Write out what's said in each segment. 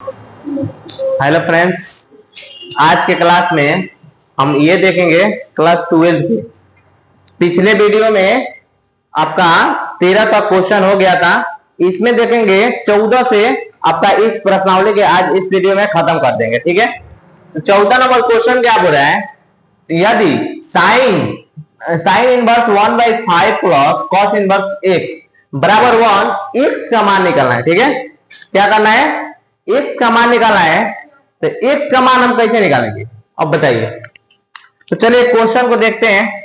Hello friends, आज के class में हम ये देखेंगे क्लास 12 के पिछले वीडियो में आपका 13 का क्वेश्चन हो गया था। इसमें देखेंगे 14 से आपका इस प्रश्नावली के आज इस वीडियो में खत्म कर देंगे। ठीक है, तो 14 नंबर क्वेश्चन क्या बोल रहा है, यदि sine inverse 1/5 plus cos inverse x बराबर 1 एक्स का मान निकालना है। ठीक है, क्या करना है, एक्स का मान निकालना है। तो एक्स का मान हम कैसे निकालेंगे अब बताइए। तो चलिए क्वेश्चन को देखते हैं।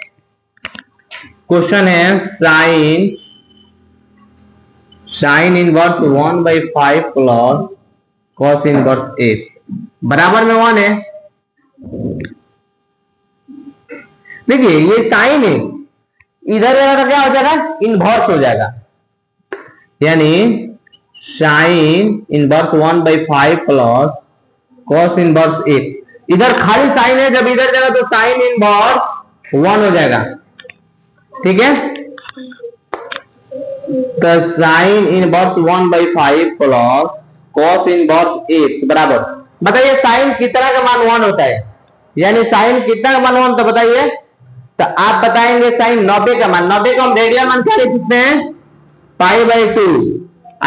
क्वेश्चन है sine inverse 1/5 plus cos inverse x बराबर में 1 है। देखिए ये साइन है, इधर का क्या हो जाएगा, इनवर्स हो जाएगा, यानी sine inverse 1/5 plus cos inverse x. इधर खाली साइन है, जब इधर जाएगा तो साइन इनवर्स 1 हो जाएगा। ठीक है, तो sine inverse 1/5 plus cos inverse x बराबर, बताइए साइन कितना का मान 1 होता है, यानी साइन कितना का मान 1 तो बताइए। तो आप बताएंगे साइन 90 का मान, 90 का हम रेडियल मान क्या लिख सकते हैं, π/2।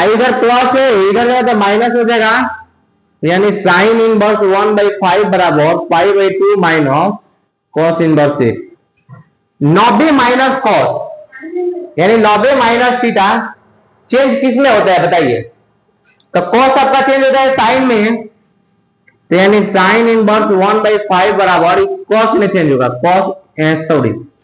इधर प्लस है, इधर जाएगा तो माइनस हो जाएगा, यानी साइन इनवर्स 1/5 बराबर π/2 minus cos inverse x. 90 minus cos यानी 90 माइनस थीटा चेंज किस में होता है बताइए। तो कॉस आपका चेंज होता है साइन में, तो यानी साइन इनवर्स 1/5 बराबर कॉस में चेंज होगा,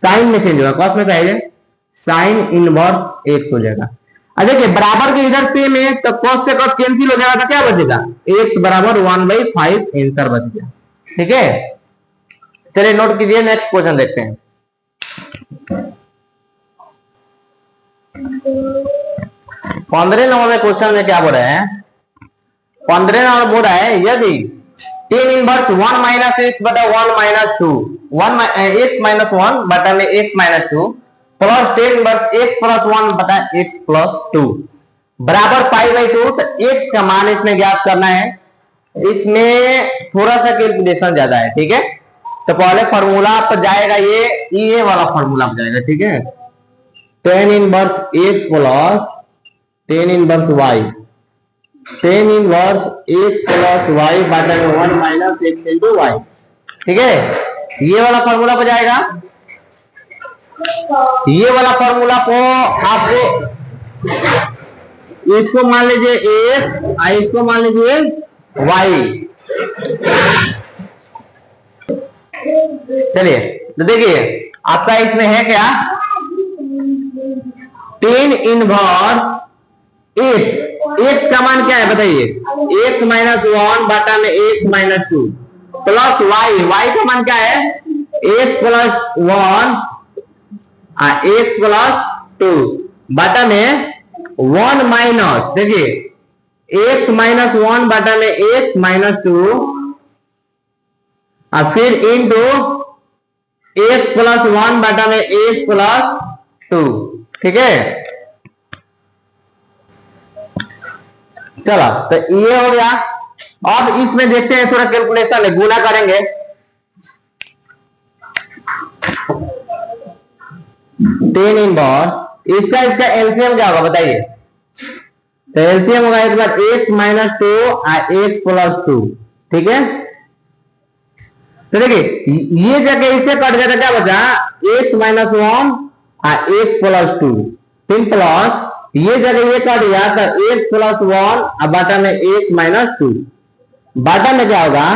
साइन में चेंज होगा, कॉस में चाहिए साइन इनवर्स एक्स हो जाएगा। अब देखिए बराबर के इधर सेम है, तो cos से cos कैंसिल हो जाएगा, तो क्या बचेगा, x बराबर 1/5 आंसर बच गया। ठीक है, चलिए नोट कीजिए, नेक्स्ट क्वेश्चन देखते हैं। 15 नंबर क्वेश्चन में क्या बोल रहे हैं, 15 नंबर बोल रहा है यदि tan इनवर्स 1 माइनस एक्स बटा 1 माइनस 2 x माइनस 1 बटा में x minus 2 plus tan inverse x plus 1 बटा x प्लस 2 बराबर π/2, तो x का मान इसमें ज्ञात करना है। इसमें थोड़ा सा कैलकुलेशन ज्यादा है। ठीक है, तो पहले फॉर्मूला पर जाएगा, ये वाला फॉर्मूला पर जाएगा। ठीक है, tan inverse x plus tan inverse y, tan inverse x plus y बटा में 1 माइनस x इंटू वाई। ठीक है, ये वाला फॉर्मूला पर जाएगा। ये वाला फॉर्मूला को आपको इसको मान लीजिए x, इसको मान लीजिए y। चलिए तो देखिए आपका इसमें है क्या, tan इनवर्स x का मान क्या है बताइए, x माइनस 1 बटा में x माइनस 2 प्लस y का मान क्या है, x प्लस 1 x प्लस 2 बटा में 1 माइनस, देखिए x माइनस 1 बटा में x माइनस 2 और फिर इंटू x प्लस 1 बटा में x प्लस 2। ठीक है, चलो तो ये हो गया। अब इसमें देखते हैं थोड़ा कैलकुलेशन है, गुना करेंगे। tan इनवर्स इसका एलसीएम क्या होगा बताइए। तो एलसीएम होगा एक बार x माइनस 2 और x प्लस 2। ठीक है, तो देखिए ये जगह इसे कट गया, क्या बचा, x माइनस 1 और x प्लस 2, फिर प्लस ये जगह ये कट गया, तो x प्लस 1 और बटा में x माइनस 2, बटा में क्या होगा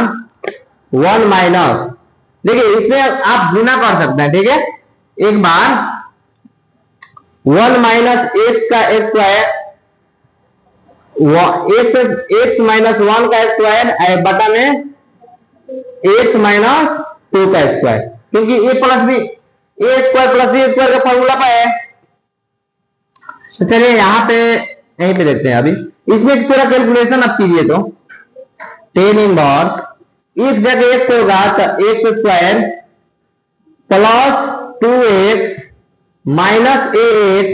1 माइनस, देखिए इसमें आप गुना कर सकते हैं। ठीक है, एक बार 1 माइनस एक्स का स्क्वायर, एक्स माइनस 1 का स्क्वायर बटा में एक्स माइनस 2 का स्क्वायर, क्योंकि ए प्लस बी, ए स्क्वायर प्लस बी स्क्वायर का फॉर्मूला पर है। तो चलिए यहाँ पे यहीं पे देखते हैं। अभी इसमें थोड़ा कैलकुलेशन आप कीजिए, तो tan इनवर्स इस जगह एक्स होगा तो x square plus 2x minus ax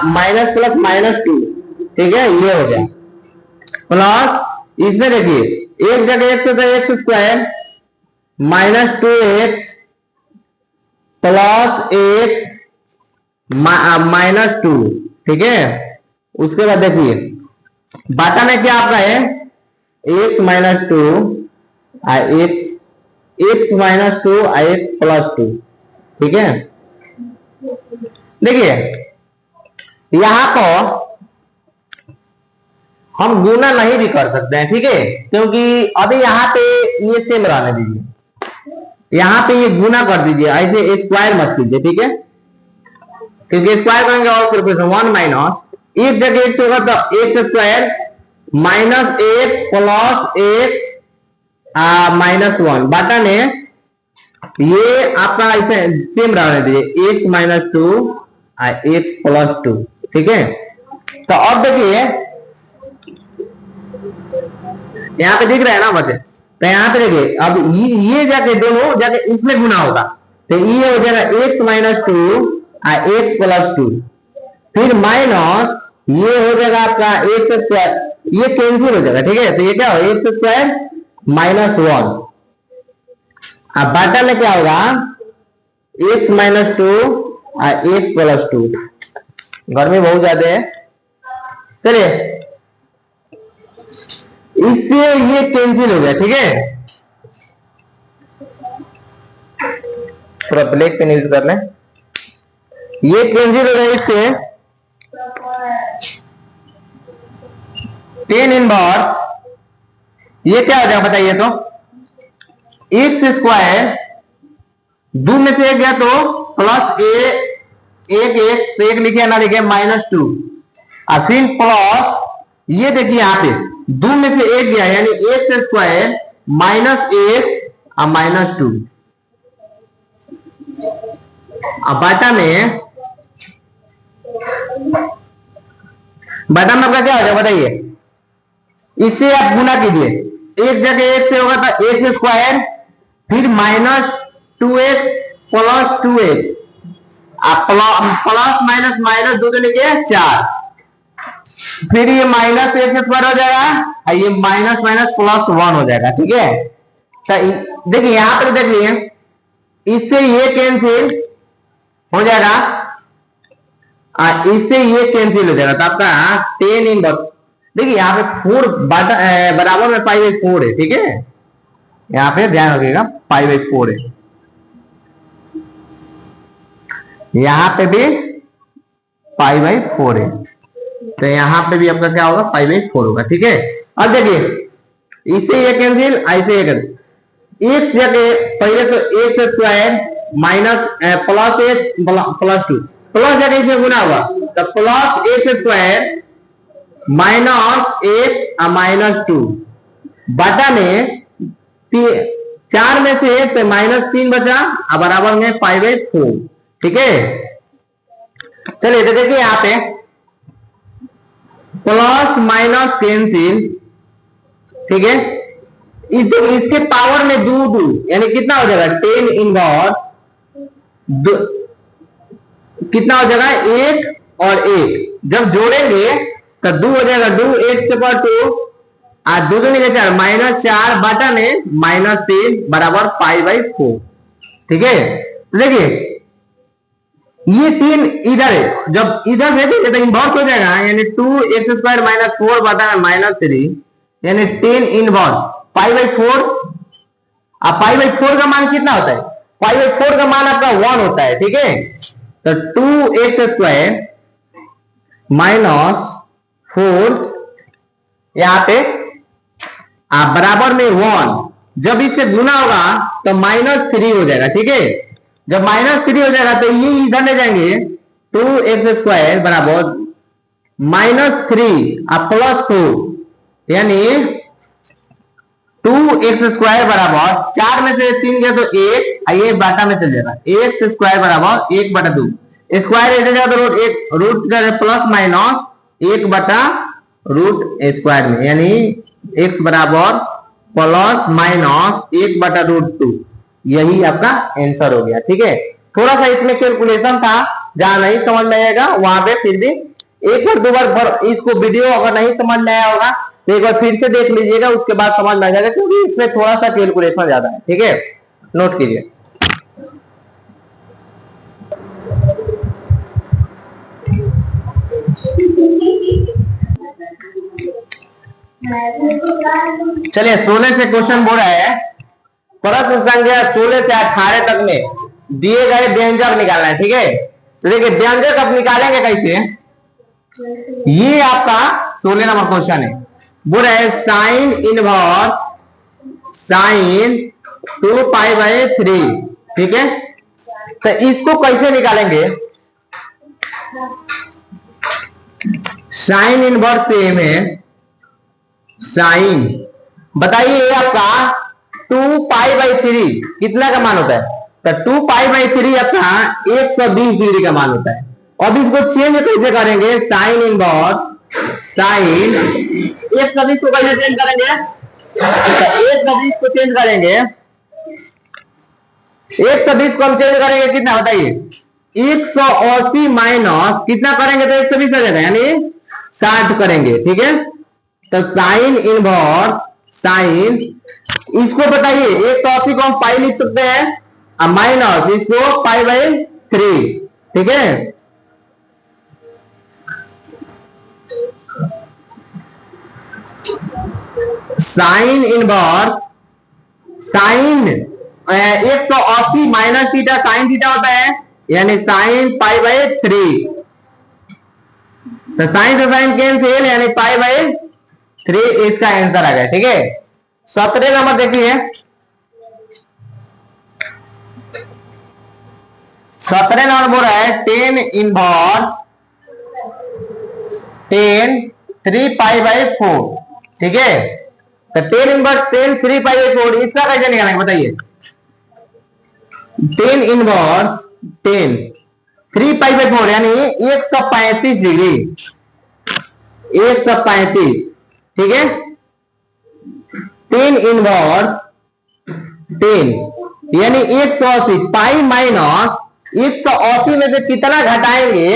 minus plus minus 2। ठीक है, ये हो गया। प्लस इसमें देखिए एक जगह एक्स होता है x square minus 2x plus x minus 2, ठीक है। उसके बाद देखिए बाटा में क्या आपका है x minus 2 x minus 2 x plus 2, ठीक है। देखिए यहां को हम गुना नहीं भी कर सकते हैं, ठीक है, क्योंकि अभी यहाँ पे ये सेम रहने दीजिए, यहाँ पे ये गुना कर दीजिए, ऐसे स्क्वायर मत कीजिए, ठीक है, क्योंकि स्क्वायर करेंगे और फिर 1 माइनस एक जगह एक्स होगा तो x square minus x plus x minus 1 बाटा में ये आपका ऐसे सेम रहने दीजिए एक्स माइनस 2 एक्स प्लस 2, ठीक है। तो अब देखिए यहाँ पे दिख रहा है ना बच्चे, तो यहाँ पे देखिए अब ये जाके दोनों जाके इसमें गुना होगा, तो ये हो जाएगा एक्स माइनस 2 एक्स प्लस 2, फिर माइनस ये हो जाएगा आपका एक्स स्क्वायर, ये कैंसिल हो जाएगा, ठीक है। तो ये क्या हो एक्स स्क्वायर माइनस 1, अब बाटा में क्या होगा एक्स माइनस 2 एक्स प्लस 2। गर्मी बहुत ज्यादा है, चलिए इससे ये कैंसिल हो गया, ठीक है। थोड़ा ब्लैक पेन यूज कर लें, ये कैंसिल हो गया इससे 10 इनवर्स, ये क्या हो जाएगा बताइए, तो एक्स स्क्वायर 2 में से एक गया तो प्लस एक तो एक लिखे ना लिखे माइनस 2, और फिर प्लस ये देखिए यहाँ पे 2 में से एक गया यानी एक्स स्क्वायर माइनस एक्स और माइनस 2, अब बाटा में आपका क्या हो जाएगा बताइए, इससे आप गुना कीजिए, एक जगह एक से होगा तो एक्स स्क्वायर फिर minus 2x plus 2x, plus minus minus 2 के लिए 4, फिर ये माइनस एक्स स्क्वायर हो जाएगा और ये माइनस माइनस प्लस 1 हो जाएगा, ठीक है। तो देखिए यहां पर देख लिए इससे ये कैंसिल हो जाएगा इससे ये कैंसिल हो जाएगा, तो आपका 10 इनवर्स, देखिए यहाँ पे 4 बराबर में पाई बाई 4 है, ठीक है, यहाँ पे ध्यान रखिएगा पाई बाई 4 है, यहाँ पे भी पाई बाई 4 है, तो यहाँ पे भी आपका क्या होगा पाई बाई 4 होगा, ठीक है। अब देखिए इससे ये कैंसिल ऐसे एक्स जगह पहले तो x square minus plus x plus 2 plus जगह इसमें गुना होगा तो plus x square minus x minus 2 बटा में 4 में से तो माइनस 3 बचा और बराबर में पाई बाई 4, ठीक है। चलिए तो देखिए यहाँ पे प्लस माइनस कैंसिल, ठीक है, इसके पावर में 2 यानी कितना हो जाएगा 10 इनवर्स, कितना हो जाएगा 1 और 1 जब जोड़ेंगे तो 2 हो जाएगा 2 1 से पर 2 और 2 मिले 4 माइनस 4 बटा में माइनस 3 बराबर पाई बाई 4, ठीक है। देखिए ये 3 इधर है, जब इधर भेजेंगे तो इनवर्स हो जाएगा यानी 2x स्क्वायर माइनस 4 बटा में माइनस 3 यानी 10 इनवर्स पाई बाई 4, अब पाई बाई 4 का मान कितना होता है, पाई बाई 4 का मान आपका 1 होता है, ठीक है। तो 2x स्क्वायर माइनस 4 यहाँ पे बराबर में 1, जब इससे गुना होगा तो माइनस 3 हो जाएगा, ठीक है। जब माइनस 3 हो जाएगा तो ये इधर ले जाएंगे 2x स्क्वायर बराबर माइनस 3 प्लस 4 यानी 2x स्क्वायर बराबर 4 में से 3 गया तो 1 ये बाटा में चल जाएगा एक्स स्क्वायर बराबर 1 बटा 2 स्क्वायर ऐसे जाएगा तो रूट प्लस माइनस 1 बटा रूट स्क्वायर में यानी x बराबर प्लस माइनस 1 बटा रूट 2, यही आपका आंसर हो गया, ठीक है। थोड़ा सा इसमें कैलकुलेशन था, जहां नहीं समझ में आएगा वहां पे फिर भी एक बार 2 बार इसको वीडियो अगर नहीं समझ में आया होगा तो एक बार फिर से देख लीजिएगा, उसके बाद समझ में आ जाएगा, क्योंकि इसमें थोड़ा सा कैलकुलेशन ज्यादा है। ठीक है, नोट कीजिए। चलिए 16 से क्वेश्चन बोल रहा है, प्रश्न संख्या 16 से 18 तक में दिए गए व्यंजक निकालना है। ठीक है, तो देखिए व्यंजक अब निकालेंगे कैसे, ये आपका 16 नंबर क्वेश्चन है। बोल रहा है साइन इनवर्स साइन 2π/3। ठीक है, तो इसको कैसे निकालेंगे, साइन इनवर्स सेम है, साइन बताइए ये आपका 2π/3 कितना का मान होता है, तो 2π/3 आपका 120 डिग्री का मान होता है। अब इसको चेंज कैसे करेंगे, साइन इनवर्स साइन 120 को कैसे चेंज करेंगे, 120 को चेंज करेंगे, 120 को हम चेंज करेंगे कितना बताइए, 180 माइनस कितना करेंगे तो 120 आ जाएगा, यानी 60 करेंगे। ठीक है, तो साइन इनवर्स साइन, इसको बताइए 180 को हम पाई लिख सकते हैं, माइनस इसको π/3। ठीक है, sine inverse sine 180 minus theta sine theta होता है, यानी साइन π/3, तो साइन से साइन कैंसिल, यानी π/3 इसका आंसर आ गया। ठीक है, 17 नंबर देखिए, 17 नंबर बोल रहा है 10 इनवर्स 10 3π/4। ठीक है, तो 10 इनवर्स 10 3π/4 इसका कैसे निकालेंगे बताइए, 10 इनवर्स 10 3π/4 यानी 135 डिग्री, 135। ठीक है, 10 इनवर्स 10 यानी 180, पाई माइनस 180 में से कितना घटाएंगे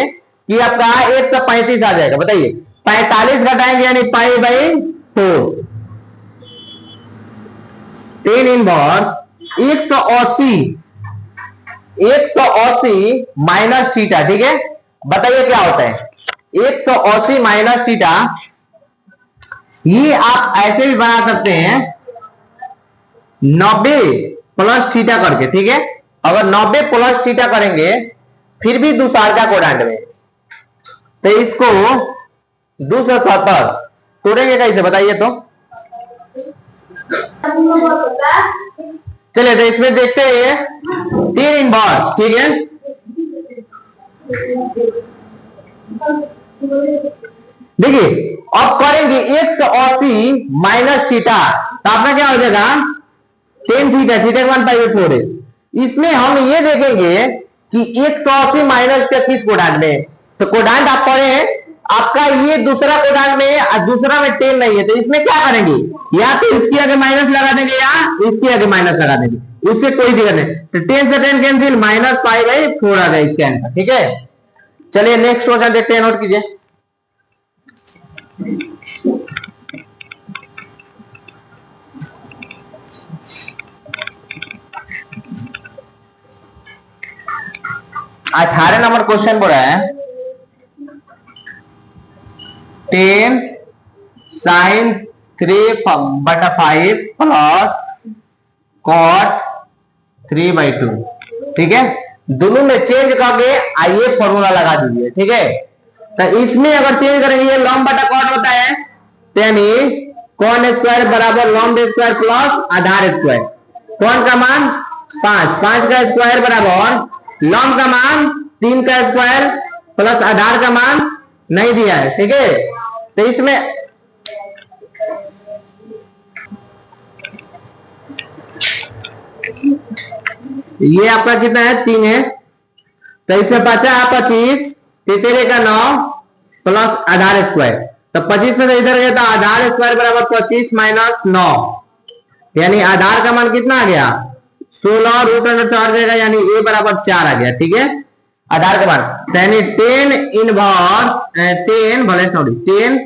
कि आपका 135 आ जाएगा बताइए, 45 घटाएंगे यानी π/4। 10 इनवर्स 180 माइनस थीटा। ठीक है, बताइए क्या होता है 180 माइनस थीटा, ये आप ऐसे भी बना सकते हैं 90 प्लस थीटा करके। ठीक है, अगर 90 प्लस थीटा करेंगे फिर भी दूसरा कोडांट में, तो इसको 270 तोड़ेंगे कैसे बताइए, तो चलिए तो इसमें देखते हैं 10 इनवर्स। ठीक है, देखिए अब करेंगे 180 माइनस थीटा, तो आपका क्या हो जाएगा 10 थीटा, थीटा का मान π/4 है। इसमें हम ये देखेंगे कि 180 माइनस का किस कोडांट में, तो कोडांट आप पढ़े आपका ये दूसरा कोडांट में और दूसरा में 10 नहीं है, तो इसमें क्या करेंगे, या तो इसके आगे माइनस लगा देंगे या इसके आगे माइनस लगा देंगे, उससे कोई दिक्कत नहीं। तो 10 से 10 कैंसिल, माइनस π/4 आ गया इसके आंसर। ठीक है, चलिए नेक्स्ट क्वेश्चन देखते हैं, नोट कीजिए। अठारह नंबर क्वेश्चन बोल रहा है 10 साइन 3/5 प्लस कॉट 3/2। ठीक है, दोनों में चेंज करके आइए फॉर्मूला लगा दीजिए। ठीक है, तो इसमें अगर चेंज करेंगे ये लॉम्ब बटा कॉट होता है, यानी कॉन स्क्वायर बराबर लॉम्ब स्क्वायर प्लस आधार स्क्वायर। कॉन का मान 5, 5 का स्क्वायर बराबर लॉम्ब का मान 3 का स्क्वायर प्लस आधार का मान नहीं दिया है। ठीक है, तो इसमें ये आपका कितना है 3 है, तो इसमें बचा 25, तेरे का 9 प्लस आधार स्क्वायर, तो 25 में से इधर गया था आधार स्क्वायर बराबर 25 माइनस 9, यानी आधार का मान कितना आ गया 16 √4 देगा, यानी a बराबर 4 आ गया। ठीक है, आधार का मान यानी 10 इनवर्स 10 भले सॉरी 10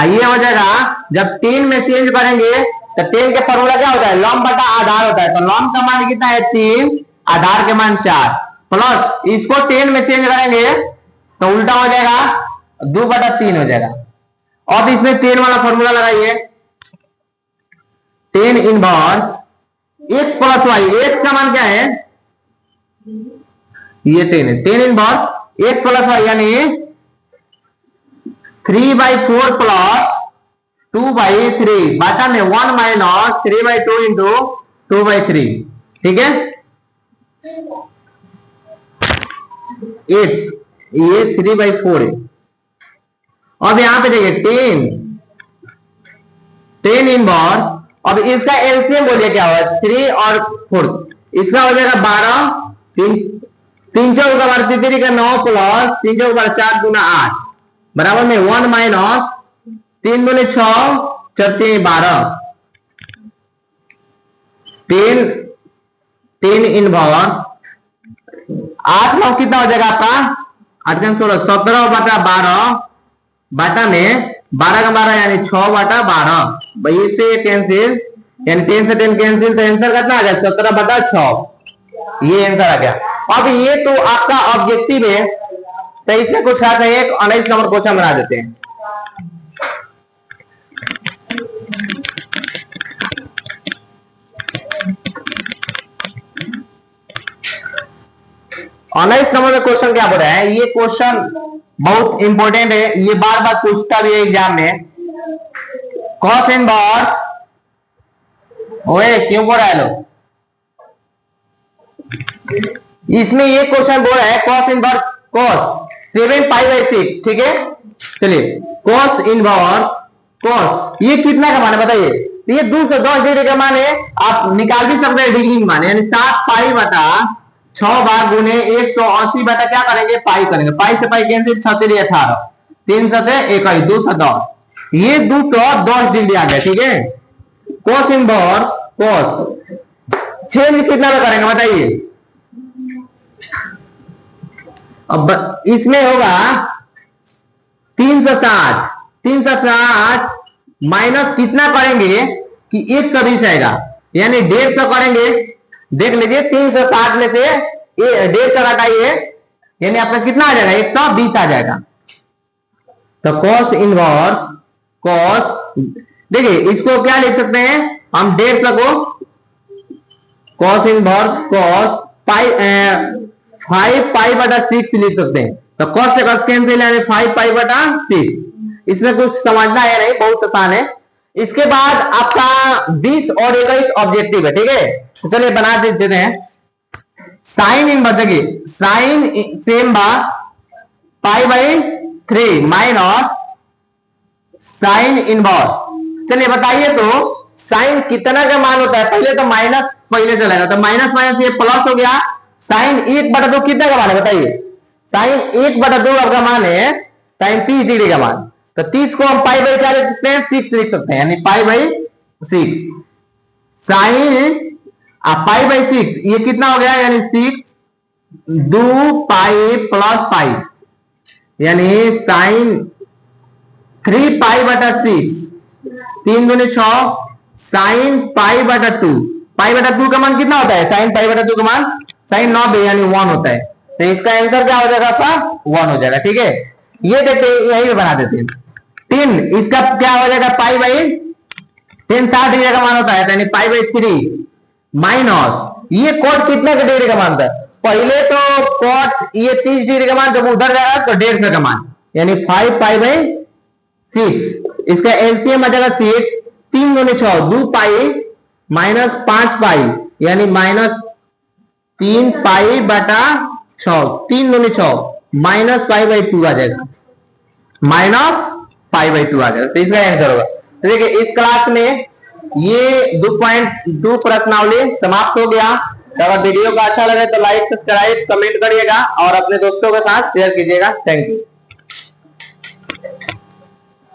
ये हो जाएगा जब 10 में चेंज करेंगे तो 10 के फॉर्मूला क्या होता है, लॉम बटा आधार होता है। तो लॉम का मान कितना है 3, आधार के मान 4, प्लस इसको 10 में चेंज करेंगे तो उल्टा हो जाएगा 2 बटा 3 हो जाएगा। अब इसमें 10 वाला फॉर्मूला लगाइए, 10 inverse x plus y, x का मान क्या है, ये 10 है, 10 इनवर्स x प्लस वाई यानी 3/4 प्लस 2/3 बटा में 1 माइनस 3/2 इंटू 2/3, ठीक है। x ये 3/4 है। अब यहां पे देखिए 10 इनवर्स, अब इसका एलसीएम बोलिए क्या होगा, 3 और 4, इसका हो जाएगा 12, 3 चौक का 3 का 9 प्लस 3 चौक 4 दूना 8 बराबर में 1 माइनस 3 दूने 6 4 12, 10 इनवर्स 8 9 कितना हो जाएगा आपका 8 16 17 बटा 12 बटा में 12 का 12 यानी 6 बटा 12, भाई इससे कैंसिल, यानी 10 से 10 कैंसिल, तो आंसर कितना आ गया 17 बटा 6, ये आंसर आ गया। अब ये तो आपका ऑब्जेक्टिव है, तो इसमें कुछ खास है, एक 19 नंबर क्वेश्चन बना देते हैं। ऑनलाइन नंबर में क्वेश्चन क्या बोल रहा है, ये क्वेश्चन बहुत इंपॉर्टेंट है, ये बार बार पूछता भी है एग्जाम में। कॉस इनवर्स, ओए क्यों बोल रहा है लोग, इसमें ये क्वेश्चन बोल रहा है कॉस इनवर्स कॉस 7π/6, ठीक है। चलिए कॉस इनवर्स कॉस, ये कितना का मान है बताइए, ये 210 डिग्री का मान है, आप निकाल भी सकते हैं डिग्री में मान, यानी 7π बटा 6 भाग गुने 180 बटा क्या करेंगे पाई करेंगे, पाई से पाई कैंसिल, 6 3 18, 3 7 21 210, ये 210 डिग्री आ गया, ठीक है। कॉस इनवर्स कॉस चेंज कितना में करेंगे बताइए, अब इसमें होगा 360 माइनस कितना करेंगे कि 120 आएगा, यानी 150 करेंगे, देख लीजिए 360 में से 150 घटाइए, यानी आपका कितना आ जाएगा 120 आ जाएगा। तो कॉस इनवर्स कॉस, देखिए इसको क्या लिख सकते हैं हम 150 को कॉस इनवर्स कॉस 5π/6 लिख सकते हैं। तो कॉस से कॉस कैंसिल, यानी 5π/6, इसमें कुछ समझना है नहीं, बहुत आसान है। इसके बाद आपका 20 और 21 ऑब्जेक्टिव है, ठीक है। तो चलिए बना देते हैं। साइन इनवर्स, देखिए sine same π/3 minus sine inverse, चलिए बताइए तो साइन कितना का मान होता है, पहले तो माइनस पहले चलेगा, तो माइनस माइनस ये प्लस हो गया, साइन 1/2 कितना का मान है बताइए, साइन 1/2 आपका मान है साइन 30 डिग्री का मान, तो 30 को हम पाई बाई क्या लिख सकते हैं 6 लिख सकते हैं, यानी π/6 साइन π/6 ये कितना हो गया, यानी 6 2π प्लस पाई, यानी साइन 3π/6, 3 दूनी 6, साइन π/2, π/2 का मान कितना होता है, साइन π/2 का मान साइन 90 यानी 1 होता है, तो इसका आंसर क्या हो जाएगा आपका 1 हो जाएगा, ठीक है। ये देखते हैं, यही बना देते हैं 3, इसका क्या हो जाएगा π/10 60 डिग्री का मान होता है, यानी π/3 माइनस ये कोट कितने का डिग्री का मान था, पहले तो कोट ये 30 डिग्री का मान जब उधर जाएगा तो 150 का मान, यानी 5π/6, इसका एलसीएम आ जाएगा 6, 3 दूनी 6 2π माइनस 5π, यानी माइनस 3π/6, 3 दूनी 6 माइनस π/2 आ जाएगा, माइनस π/2 आ जाएगा, तो इसका आंसर होगा। तो देखिए इस क्लास में ये 2.2 प्रश्नावली समाप्त हो गया। अगर वीडियो का अच्छा लगे तो लाइक सब्सक्राइब कमेंट करिएगा और अपने दोस्तों के साथ शेयर कीजिएगा। Thank you.